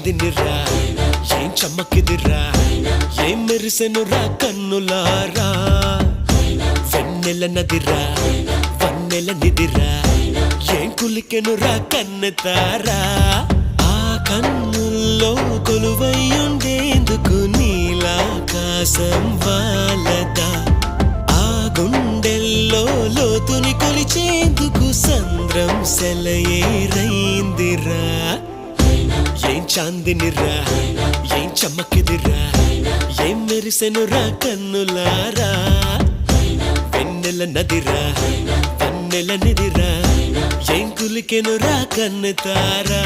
చాందినిరా ఏం చమ్మకిదిరా ఏం మెరిసెనురా కన్నులారా వెన్నెల నదిరా వన్నెల నిదిరా ఏం కులికెనురా కన్నెతారా ఆ కన్నుల్లో కొలువయ్యుండేందుకు నీలాకాశం వాలదా ఆ గుండెల్లో లోతుని కొలిచేందుకు సంద్రం సెలయేరైందిరా ఏం చాందినిరా ఏం చమ్మకిదిరా ఏం మెరిసెనురా కన్నులారా వెన్నెల నదిరా వన్నెల నిదిరా ఏం కులికెనురా కన్నెతారా